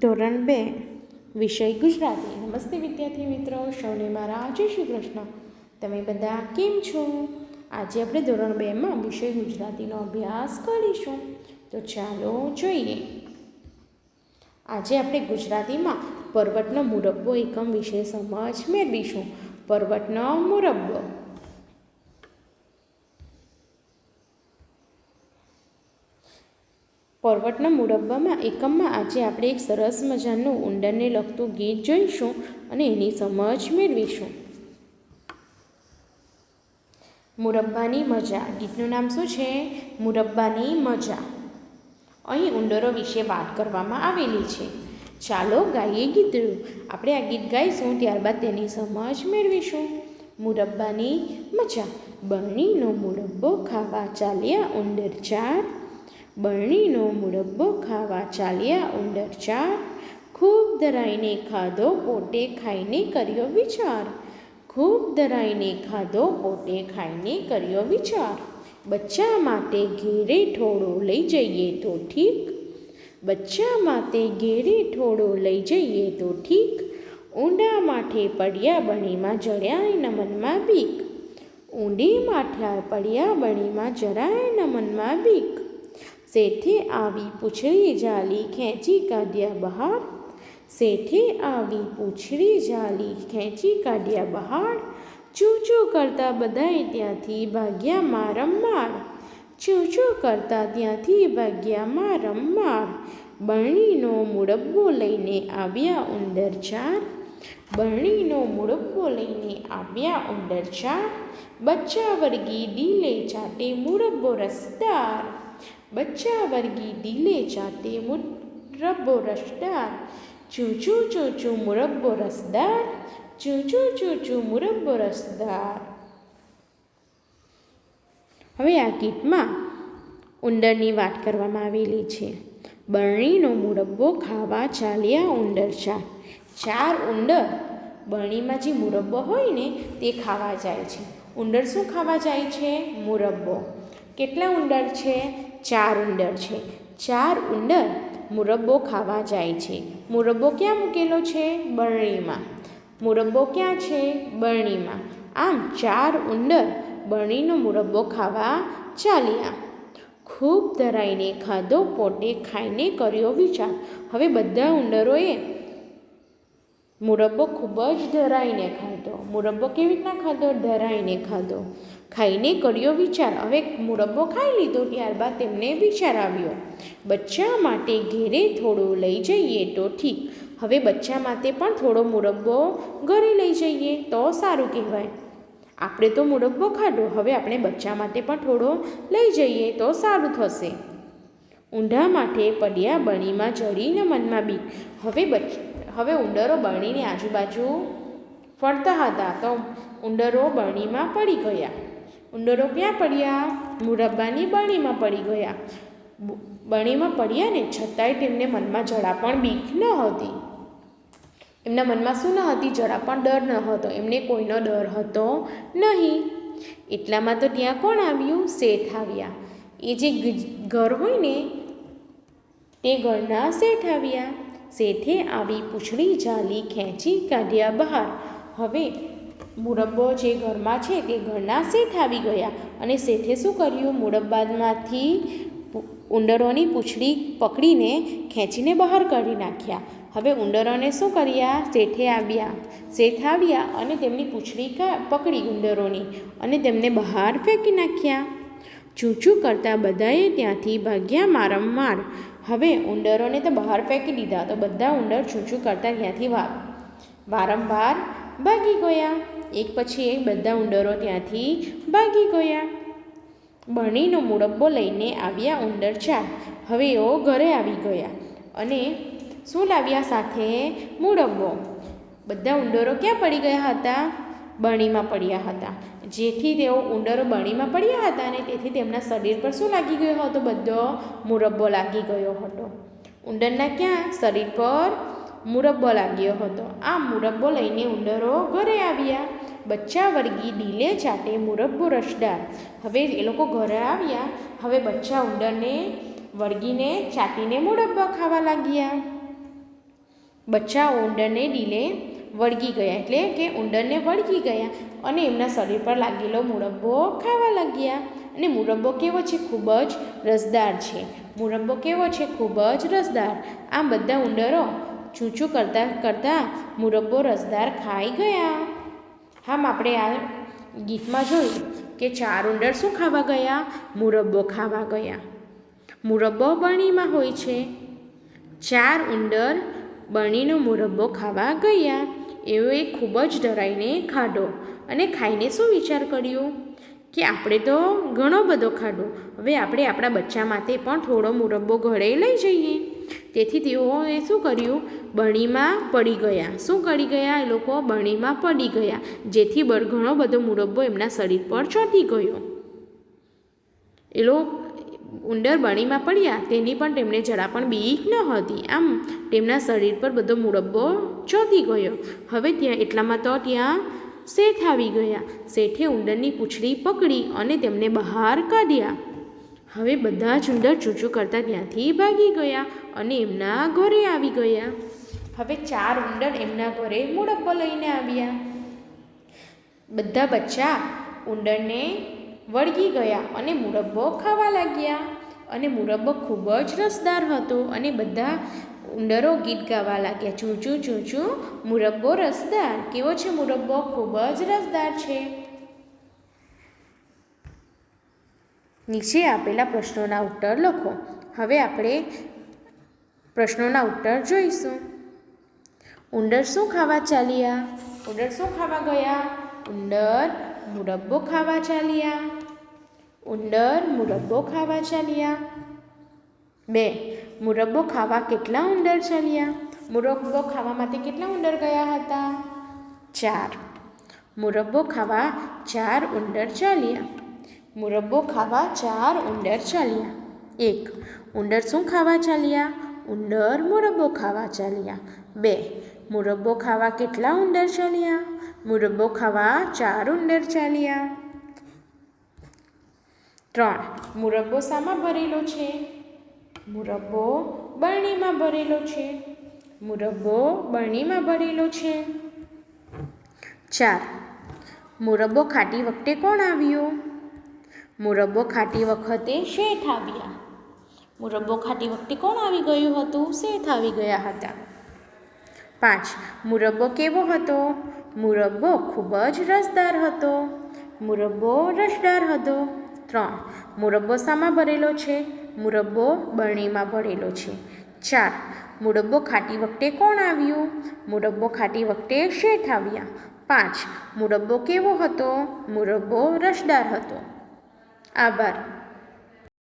ધોરણ 2 વિષય ગુજરાતી. નમસ્તે વિદ્યાર્થી મિત્રો, સૌને મારા જય શ્રી કૃષ્ણ. તમે બધા કેમ છો? આજે આપણે ધોરણ 2માં વિષય ગુજરાતીનો અભ્યાસ કરીશું. તો ચાલો જોઈએ. આજે આપણે ગુજરાતીમાં પર્વતનો મુરબ્બો એકમ વિશે સમજ મેળવીશું. પર્વતનો મુરબ્બો. પર્વતના મુરબ્બામાં એકમમાં આજે આપણે એક સરસ મજાનું ઉંદરને લગતું ગીત જોઈશું અને એની સમજ મેળવીશું. મુરબ્બાની મજા. ગીતનું નામ શું છે? મુરબ્બાની મજા. અહીં ઉંદરો વિશે વાત કરવામાં આવેલી છે. ચાલો ગાઈએ ગીત. આપણે આ ગીત ગાઈશું, ત્યારબાદ તેની સમજ મેળવીશું. મુરબ્બાની મજા. બરણીનો મુરબ્બો ખાવા ચાલ્યા ઉંદર ચાર. બરણીનો મુરબ્બો ખાવા ચાલ્યા ઉંદર ચાર. ખૂબ ધરાઈને ખાધો પોતે ખાઈને કર્યો વિચાર. ખૂબ ધરાઈને ખાધો પોતે ખાઈને કર્યો વિચાર. બચ્ચા માટે ઘેરે થોડો લઈ જઈએ તો ઠીક. બચ્ચા માટે ઘેરે થોડો લઈ જઈએ તો ઠીક. ઊંડા માથે પડ્યા બણીમાં જરાય ન મનમાં બીક. ઊંડી માથે પડ્યા બણીમાં જરાય ન મનમાં બીક. શેઠે આવી પૂંછડી જાલી ખેંચી કાઢ્યા બહાર. શેઠે આવી પૂંછડી જાલી ખેંચી કાઢ્યા બહાર. ચૂચું કરતા બધાય ત્યાંથી ભાગ્યા મારમાર. ચૂચું કરતા ત્યાંથી ભાગ્યા મારમાર. બરણીનો મુરબ્બો લઈને આવ્યા ઉંદર ચાર. બરણીનો મુરબ્બો લઈને આવ્યા ઉંદર ચાર. બચ્ચા વર્ગી ડીલે ચાટે મુરબ્બો રસદાર. બચ્ચા વર્ગી ડીલે ચાટે મુરબ્બો રસદાર. ચૂચું ચૂચું મુરબ્બો રસદાર. ચૂચું ચૂચું મુરબ્બો રસદાર. હવે આ ગીતમાં ઉંદરની વાત કરવામાં આવેલી છે. બરણીનો મુરબ્બો ખાવા ચાલ્યા ઉંદર ચાર. ચાર ઉંદર બરણીમાં જે મુરબ્બો હોય ને તે ખાવા જાય છે. ઉંદર શું ખાવા જાય છે? મુરબ્બો. કેટલા ઉંદર છે? ચાર ઉંદર છે. ચાર ઉંદર મુરબ્બો ખાવા જાય છે. મુરબ્બો ક્યાં મૂકેલો છે? બરણીમાં. મુરબ્બો ક્યાં છે? બરણીમાં. આમ ચાર ઉંદર બરણીનો મુરબ્બો ખાવા ચાલ્યા. ખૂબ ધરાઈને ખાધો પોતે ખાઈને કર્યો વિચાર. હવે બધા ઉંદરોએ મુરબ્બો ખૂબ જ ધરાઈને ખાધો. મુરબ્બો કેવી રીતના ખાધો? ધરાઈને ખાધો. ખાઈને કર્યો વિચાર. હવે મુરબ્બો ખાઈ લીધો, ત્યારબાદ તેમને વિચાર આવ્યો. બચ્ચા માટે ઘેરે થોડો લઈ જઈએ તો ઠીક. હવે બચ્ચા માટે પણ થોડો મુરબ્બો ઘરે લઈ જઈએ તો સારું કહેવાય. આપણે તો મુરબ્બો ખાધો, હવે આપણે બચ્ચા માટે પણ થોડો લઈ જઈએ તો સારું થશે. ઊંડા માથે પડ્યા બરણીમાં જડીને મનમાં બીક. હવે ઉંદરો બરણીની આજુબાજુ ફરતા હતા તો ઉંદરો બરણીમાં પડી ગયા. ઉંદરો ક્યાં પડ્યા? મુરબ્બાની બરણીમાં પડી ગયા. બરણીમાં પડ્યા ને છતાંય તેમને મનમાં જરા પણ બીક ન હતી. એમના મનમાં શું ન હતી? જરા પણ ડર ન હતો. એમને કોઈનો ડર હતો નહીં. એટલામાં તો ત્યાં કોણ આવ્યું? શેઠ આવ્યા. એ જે ઘર હોય ને તે ઘરના શેઠ આવ્યા. શેઠે આવી પૂંછડી જાલી ખેંચી કાઢ્યા બહાર. હવે મુરબ્બો જે ઘરમાં છે તે ઘરના શેઠ આવી ગયા અને શેઠે શું કર્યું? મુરબ્બામાંથી ઉંદરોની પૂંછડી પકડીને ખેંચીને બહાર કાઢી નાખ્યા. હવે ઉંદરોને શું કર્યા? શેઠે આવ્યા. શેઠ આવ્યા અને તેમની પૂંછડી પકડી ઉંદરોની અને તેમને બહાર ફેંકી નાખ્યા. ચૂચું કરતા બધાએ ત્યાંથી ભાગ્યા મારમાર. હવે ઉંદરોને તો બહાર ફેંકી દીધા તો બધા ઉંદર ચૂચું કરતા ત્યાંથી વારંવાર ભાગી ગયા. એક પછી એક બધા ઉંદરો ત્યાંથી ભાગી ગયા. બરણીનો મુરબ્બો લઈને આવ્યા ઉંદર ચાર. હવે એઓ ઘરે આવી ગયા અને શું લાવ્યા સાથે? મુરબ્બો. બધા ઉંદરો ક્યાં પડી ગયા હતા? બરણીમાં પડ્યા હતા. જેથી તેઓ ઉંદરો બરણીમાં પડ્યા હતા અને તેથી તેમના શરીર પર શું લાગી ગયો હતો? બધો મુરબ્બો લાગી ગયો હતો. ઉંદરના ક્યાં? શરીર પર મુરબ્બો લાગ્યો હતો. આ મુરબ્બો લઈને ઉંદરો ઘરે આવ્યા. બચ્ચા વર્ગી ડીલે ચાટે મુરબ્બો રસદાર. હવે એ લોકો ઘરે આવ્યા. હવે બચ્ચા ઉંદરને વળગીને ચાટીને મુરબ્બો ખાવા લાગ્યા. બચ્ચા ઉંદરને ડીલે વળગી ગયા, એટલે કે ઉંદરને વળગી ગયા અને એમના શરીર પર લાગેલો મુરબ્બો ખાવા લાગ્યા. અને મુરબ્બો કેવો છે? ખૂબ જ રસદાર છે. મુરબ્બો કેવો છે? ખૂબ જ રસદાર. આમ બધા ઉંદરો ચૂંચું કરતાં કરતાં મુરબ્બો રસદાર ખાઈ ગયા. આમ આપણે આ ગીતમાં જોયું કે 4 ઉંદર શું ખાવા ગયા? મુરબ્બો ખાવા ગયા. મુરબ્બો બરણીમાં હોય છે. 4 ઉંદર બરણીનો મુરબ્બો ખાવા ગયા. એઓએ ખૂબ જ ડરાઈને ખાધો અને ખાઈને શું વિચાર કર્યો કે આપણે તો ઘણો બધો ખાધો, હવે આપણે આપણા બચ્ચા માટે પણ થોડો મુરબ્બો ઘરે લઈ જઈએ. તેથી તેઓએ શું કર્યું? બરણીમાં પડી ગયા. શું કરી ગયા? એ લોકો બરણીમાં પડી ગયા, જેથી ઘણો બધો મુરબ્બો એમના શરીર પર ચોંટી ગયો. એ લોકો ઉંદર બરણીમાં પડ્યા તેની પણ તેમને જરા પણ બીક ન હતી. આમ તેમના શરીર પર બધો મુરબ્બો ચોંટી ગયો. હવે એટલામાં તો ત્યાં શેઠ આવી ગયા. શેઠે ઉંદરની પૂંછડી પકડી અને તેમને બહાર કાઢ્યા. હવે બધા જ ઉંદર ચૂંચું કરતાં ત્યાંથી ભાગી ગયા અને એમના ઘરે આવી ગયા. હવે 4 ઉંદર એમના ઘરે મુરબ્બો લઈને આવ્યા. બધા બચ્ચા ઉંદરને વળગી ગયા અને મુરબ્બો ખાવા લાગ્યા. અને મુરબ્બો ખૂબ જ રસદાર હતો અને બધા ઉંદરો ગીત ગાવા લાગ્યા, ચૂંચું ચૂંચું મુરબ્બો રસદાર. કેવો છે મુરબ્બો? ખૂબ જ રસદાર છે. નીચે આપેલા પ્રશ્નોના ઉત્તર લખો. હવે આપણે પ્રશ્નોના ઉત્તર જોઈશું. ઉંદર શું ખાવા ચાલ્યા? ઉંદર શું ખાવા ગયા? ઉંદર મુરબ્બો ખાવા ચાલ્યા. ઉંદર મુરબ્બો ખાવા ચાલ્યા. 2. મુરબ્બો ખાવા કેટલા ઉંદર ચાલ્યા? મુરબ્બો ખાવા માટે કેટલા ઉંદર ગયા હતા? 4. મુરબ્બો ખાવા 4 ઉંદર ચાલ્યા. મુરબ્બો ખાવા 4 ઉંદર ચાલ્યા. 1. ઉંદર શું ખાવા ચાલ્યા? ઉંદર મુરબ્બો ખાવા ચાલ્યા. 2. મુરબ્બો ખાવા કેટલા ઉંદર ચાલ્યા? મુરબ્બો ખાવા 4 ઉંદર ચાલ્યા. 3. મુરબ્બો શામાં ભરેલો છે? મુરબ્બો બરણીમાં ભરેલો છે. મુરબ્બો બરણીમાં ભરેલો છે. 4. મુરબ્બો ખાતી વખતે કોણ આવ્યું? મુરબ્બો ખાતી વખતે શેઠ આવ્યા. મુરબ્બો ખાતી વખતે કોણ આવી ગયું હતું? શેઠ આવી ગયા હતા. 5. મુરબ્બો કેવો હતો? મુરબ્બો ખૂબ જ રસદાર હતો. મુરબ્બો રસદાર હતો. 3. મુરબ્બો શામાં ભરેલો છે? મુરબ્બો બરણીમાં ભરેલો છે. 4. મુરબ્બો ખાતી વખતે કોણ આવ્યું? મુરબ્બો ખાતી વખતે શેઠ આવ્યા. 5. મુરબ્બો કેવો હતો? મુરબ્બો રસદાર હતો. આભાર.